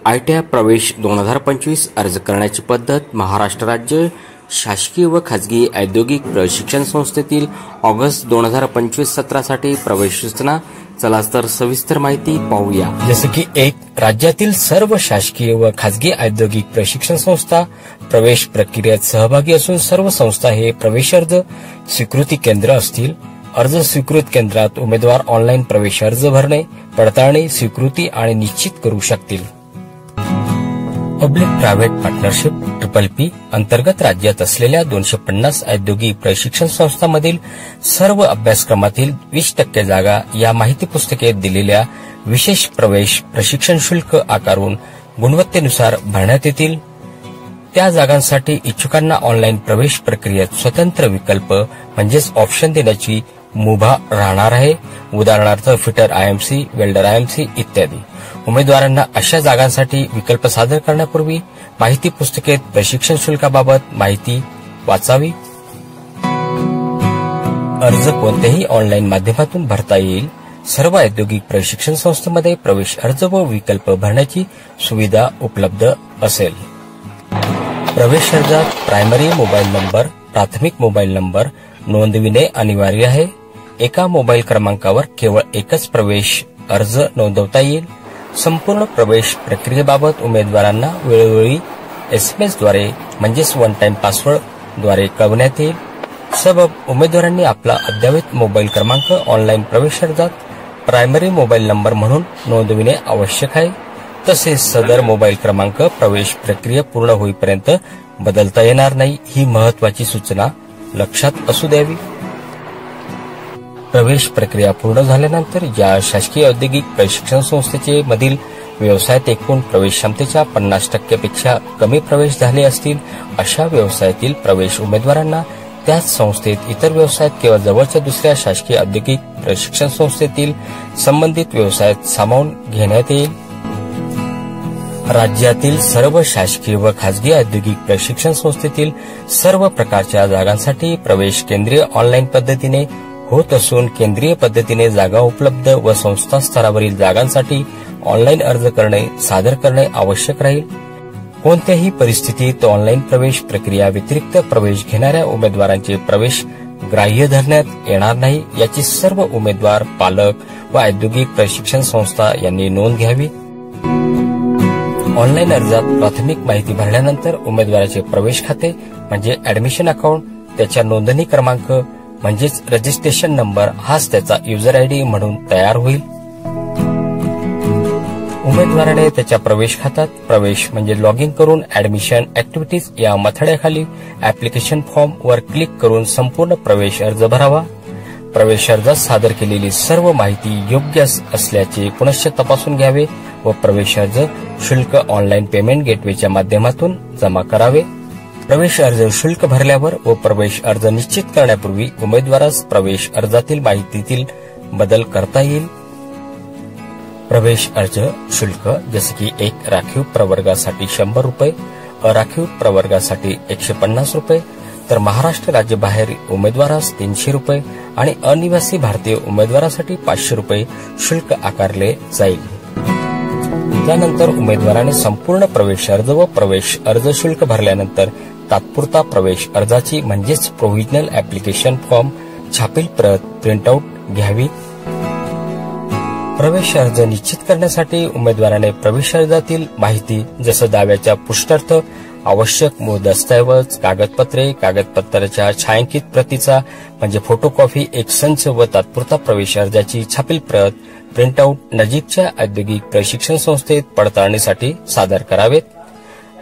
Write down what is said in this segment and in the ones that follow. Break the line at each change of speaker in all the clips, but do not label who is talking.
ITI प्रवेश 2025 अर्ज करण्याची पद्धत महाराष्ट्र राज्य शासकीय व खाजगी औद्योगिक प्रशिक्षण संस्थेतील ऑगस्ट 2025 सत्रासाठी प्रवेश सूचना. चला तर सविस्तर माहिती पाहूया. जसे की 1. राज्यातील सर्व शासकीय व खाजगी औद्योगिक प्रशिक्षण संस्था प्रवेश प्रक्रियेत सहभागी असून सर्व संस्था हे प्रवेश अर्ज स्वीकृती केंद्र असतील. अर्ज स्वीकृत केंद्रात उमेदवार ऑनलाईन प्रवेश अर्ज भरणे, पडताळणी, स्वीकृती आणि निश्चित करू शकतील. पब्लिक प्रायव्हेट पार्टनरशिप PPP अंतर्गत राज्यात असलेल्या 250 औद्योगिक प्रशिक्षण संस्थांमधील सर्व अभ्यासक्रमातील 20% जागा या माहिती पुस्तिकेत दिलेल्या विशेष प्रवेश प्रशिक्षण शुल्क आकारून गुणवत्तेनुसार भरण्यात येतील. त्या जागांसाठी इच्छुकांना ऑनलाईन प्रवेश प्रक्रियेत स्वतंत्र विकल्प म्हणजेच ऑप्शन देण्याची मुभा राहणार आहे. उदाहरणार्थ फिटर IMC, वेल्डर IMC इत्यादी. उमेदवारांना अशा जागांसाठी विकल्प सादर करण्यापूर्वी माहिती पुस्तिकेत प्रशिक्षण शुल्काबाबत माहिती वाचावी. अर्ज कोणत्याही ऑनलाईन माध्यमातून भरता येईल. सर्व औद्योगिक प्रशिक्षण संस्थेमध्ये प्रवेश अर्ज व विकल्प भरण्याची सुविधा उपलब्ध असेल. प्रवेश अर्जात प्रायमरी मोबाईल नंबर, प्राथमिक मोबाईल नंबर नोंदविणे अनिवार्य आहे. एका मोबाईल क्रमांकावर केवळ एकच प्रवेश अर्ज नोंदवता येईल. संपूर्ण प्रवेश प्रक्रियेबाबत उमेदवारांना वेळोवेळी SMS द्वारे म्हणजेच वन टाइम पासवर्ड द्वारे कळवण्यात येईल. सबब उमेदवारांनी आपला अद्ययावत मोबाईल क्रमांक ऑनलाईन प्रवेश अर्जात प्रायमरी मोबाईल नंबर म्हणून नोंदविणे आवश्यक आहे. तसेच सदर मोबाईल क्रमांक प्रवेश प्रक्रिया पूर्ण होईपर्यंत बदलता येणार नाही, ही महत्वाची सूचना लक्षात असू द्यावी. प्रवेश प्रक्रिया पूर्ण झाल्यानंतर या शासकीय औद्योगिक प्रशिक्षण संस्थेचे मधील व्यवसायात एकूण प्रवेश क्षमतेच्या 50% पेक्षा कमी प्रवेश झाले असतील अशा व्यवसायातील प्रवेश उमेदवारांना त्याच संस्थेत इतर व्यवसायात किंवा जवळच्या दुसऱ्या शासकीय औद्योगिक प्रशिक्षण संस्थेतील संबंधित व्यवसायात सामावून घेण्यात येईल. राज्यातील सर्व शासकीय व खाजगी औद्योगिक प्रशिक्षण संस्थेतील सर्व प्रकारच्या जागांसाठी प्रवेश केंद्रीय ऑनलाईन पद्धतीने होत असून केंद्रीय पद्धतीने जागा उपलब्ध व संस्था स्तरावरील जागांसाठी ऑनलाईन अर्ज करणे सादर करणे आवश्यक राहील. कोणत्याही परिस्थितीत ऑनलाईन प्रवेश प्रक्रिया व्यतिरिक्त प्रवेश घेणाऱ्या उमेदवारांचे प्रवेश ग्राह्य धरण्यात येणार नाही, याची सर्व उमेदवार, पालक व औद्योगिक प्रशिक्षण संस्था यांनी नोंद घ्यावी. ऑनलाईन अर्जात प्राथमिक माहिती भरल्यानंतर उमेदवाराचे प्रवेश खाते म्हणजे ऍडमिशन अकाउंट, त्याच्या नोंदणी क्रमांक म्हणजेच रजिस्ट्रेशन नंबर हाच त्याचा युजर ID म्हणून तयार होईल. उमेदवाराने त्याच्या प्रवेश खात्यात प्रवेश म्हणजे लॉग इन करून ऍडमिशन ऍक्टिव्हिटीज या मथळ्याखाली ऍप्लिकेशन फॉर्म वर क्लिक करून संपूर्ण प्रवेश अर्ज भरावा. प्रवेश अर्जात सादर केलेली सर्व माहिती योग्य असल्याचे पुनश्च तपासून घ्यावे व प्रवेश अर्ज शुल्क ऑनलाईन पेमेंट गेटवेच्या माध्यमातून जमा करावे. प्रवेश अर्ज शुल्क भरल्यावर व प्रवेश अर्ज निश्चित करण्यापूर्वी उमेदवारास प्रवेश अर्जातील माहितीतील बदल करता येईल. प्रवेश अर्ज शुल्क जसे की 1. राखीव प्रवर्गासाठी 100 रुपये, अराखीव प्रवर्गासाठी 150 रुपये, तर महाराष्ट्र राज्य बाहेर उमेदवारास 300 रुपये आणि अनिवासी भारतीय उमेदवारासाठी 500 रुपये शुल्क आकारले जाईल. त्यानंतर उमेदवाराने संपूर्ण प्रवेश अर्ज व प्रवेश अर्ज शुल्क भरल्यानंतर तात्पुरता प्रवेश अर्जाची म्हणजेच प्रोव्हिजनल ऍप्लिकेशन फॉर्म छापील प्रत प्रिंटआउट घ्यावी. प्रवेश अर्ज निश्चित करण्यासाठी उमेदवाराने प्रवेश अर्जातील माहिती जसं दाव्याच्या पुष्टार्थ, आवश्यक मूळ दस्तऐवज, कागदपत्रे, कागदपत्राच्या छायांकित प्रतीचा म्हणजे फोटोकॉपी एक संच व तात्पुरता प्रवेश अर्जाची छापील प्रत प्रिंटआउट नजीकच्या औद्योगिक प्रशिक्षण संस्थेत पडताळणीसाठी सादर करावेत.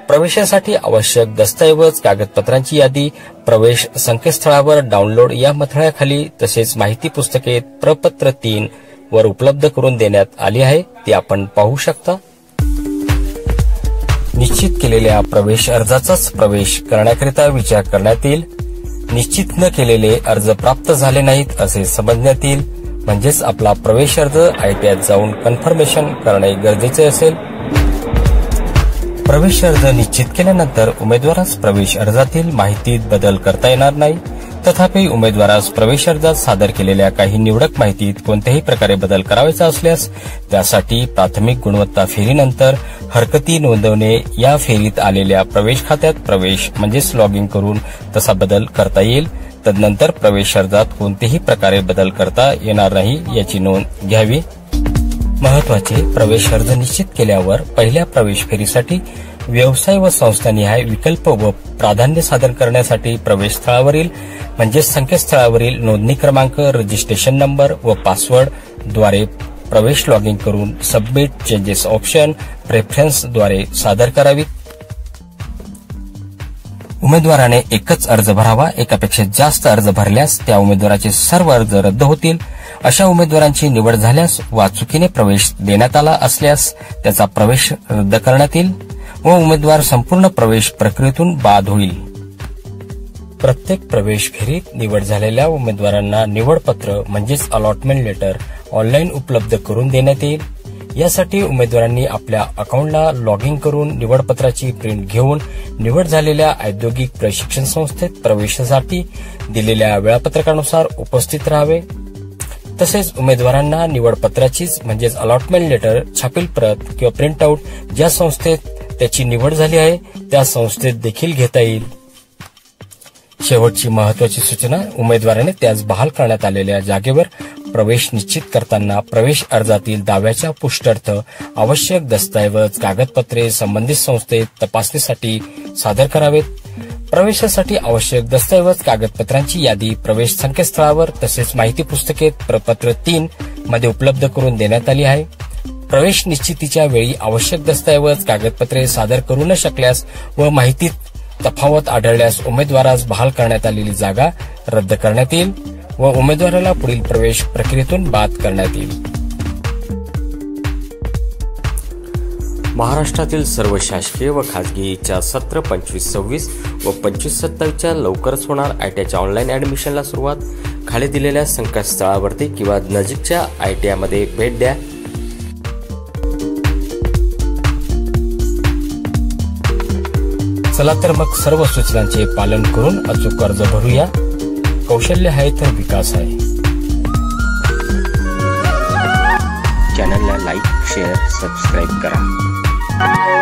प्रवेशासाठी आवश्यक दस्तऐवज, कागदपत्रांची यादी प्रवेश संकेतस्थळावर डाउनलोड या मथळ्याखाली तसेच माहिती पुस्तकेत प्रपत्र 3 वर उपलब्ध करून देण्यात आली आहे, ती आपण पाहू शकता. निश्चित केलेल्या प्रवेश अर्जाचाच प्रवेश करण्याकरिता विचार करण्यात येईल. निश्चित न केलेले अर्ज प्राप्त झाले नाहीत असे समजण्यात येईल, म्हणजेच आपला प्रवेश अर्ज ITIत जाऊन कन्फर्मेशन करणे गरजेचे असेल. प्रवेश अर्ज निश्चित केल्यानंतर उमेदवारास प्रवेश अर्जातील माहितीत बदल करता येणार नाही. तथापि उमेदवारास प्रवेश अर्जात सादर केलेल्या काही निवडक माहितीत कोणत्याही प्रकारे बदल करायचा असल्यास त्यासाठी प्राथमिक गुणवत्ता फेरीनंतर हरकती नोंदवणे या फेरीत आलेल्या प्रवेश खात्यात प्रवेश म्हणजेच लॉग इन करून तसा बदल करता येईल। तदनंतर प्रवेश अर्जात कोणतेही प्रकारे बदल करता येणार नाही याची नोंद घ्यावी। महत्वाचे, प्रवेश अर्ज निश्चित केल्यावर पहिल्या प्रवेश फेरीसाठी व्यवसाय व संस्थानिहाय विकल्प व प्राधान्य सादर करण्यासाठी प्रवेश स्थळावरील म्हणजेच संकेतस्थळावरील नोंदणी क्रमांक, रजिस्ट्रेशन नंबर व पासवर्ड द्वारे प्रवेश लॉग इन करून सबमिट चेंजेस ऑप्शन प्रेफरन्स द्वारे सादर करावीत। उमेदवाराने एकच अर्ज भरावा। एकापेक्षा जास्त अर्ज भरल्यास त्या उमेदवाराचे सर्व अर्ज रद्द होतील। अशा उमेदवारांची निवड झाल्यास वा चुकीने प्रवेश देण्यात आला असल्यास त्याचा प्रवेश रद्द करण्यात येईल व उमेदवार संपूर्ण प्रवेश प्रक्रियेतून बाद होईल। प्रत्येक प्रवेश फेरीत निवड झालेल्या उमेदवारांना निवडपत्र म्हणजेच अलॉटमेंट लेटर ऑनलाईन उपलब्ध करून देण्यात येईल। यासाठी उमेदवारांनी आपल्या अकाउंटला लॉग इन करून निवडपत्राची प्रिंट घेऊन निवड झालेल्या औद्योगिक प्रशिक्षण संस्थेत प्रवेशासाठी दिलेल्या वेळापत्रकानुसार उपस्थित राहावे। तसेच उमेदवारांना निवडपत्राचीच म्हणजेच अलॉटमेंट लेटर छापील प्रत किंवा प्रिंट आउट ज्या संस्थेत त्याची निवड झाली आहे त्या संस्थेत देखील घेता येईल। शेवटची महत्वाची सूचना, उमेदवाराने त्यास बहाल करण्यात आलेल्या जागेवर प्रवेश निश्चित करताना प्रवेश अर्जातील दाव्याच्या पुष्ट्यर्थ आवश्यक दस्तऐवज कागदपत्रे संबंधित संस्थेत तपासणीसाठी सादर करावेत। प्रवेशासाठी आवश्यक दस्तऐवज कागदपत्रांची यादी प्रवेश संकेतस्थळावर तसेच माहिती पुस्तिकेत प्रपत्र 3 मध्ये उपलब्ध करून देण्यात आली आहे। प्रवेश निश्चितीच्या वेळी आवश्यक दस्तऐवज कागदपत्रे सादर करू न शकल्यास व माहितीत तफावत आढळल्यास उमेदवारास बहाल करण्यात आलेली जागा रद्द करण्यात येईल व उमेदवाराला पुढील प्रवेश प्रक्रियेतून बाद करण्यात येईल। महाराष्ट्रातील सर्व शासकीय व खासगीच्या सत्र 25-26 व 25-27 लवकरच होणार। ITIच्या ऑनलाईन ऍडमिशनला सुरुवात। खाली दिलेल्या संकेतस्थळावरती किंवा नजीकच्या ITI मध्ये भेट द्या। चला तर मग सर्व सूचनांचे पालन करून अचूक अर्ज भरूया। कौशल्य आहे तर विकास आहे।
चॅनलला लाईक, शेअर, सबस्क्राईब करा।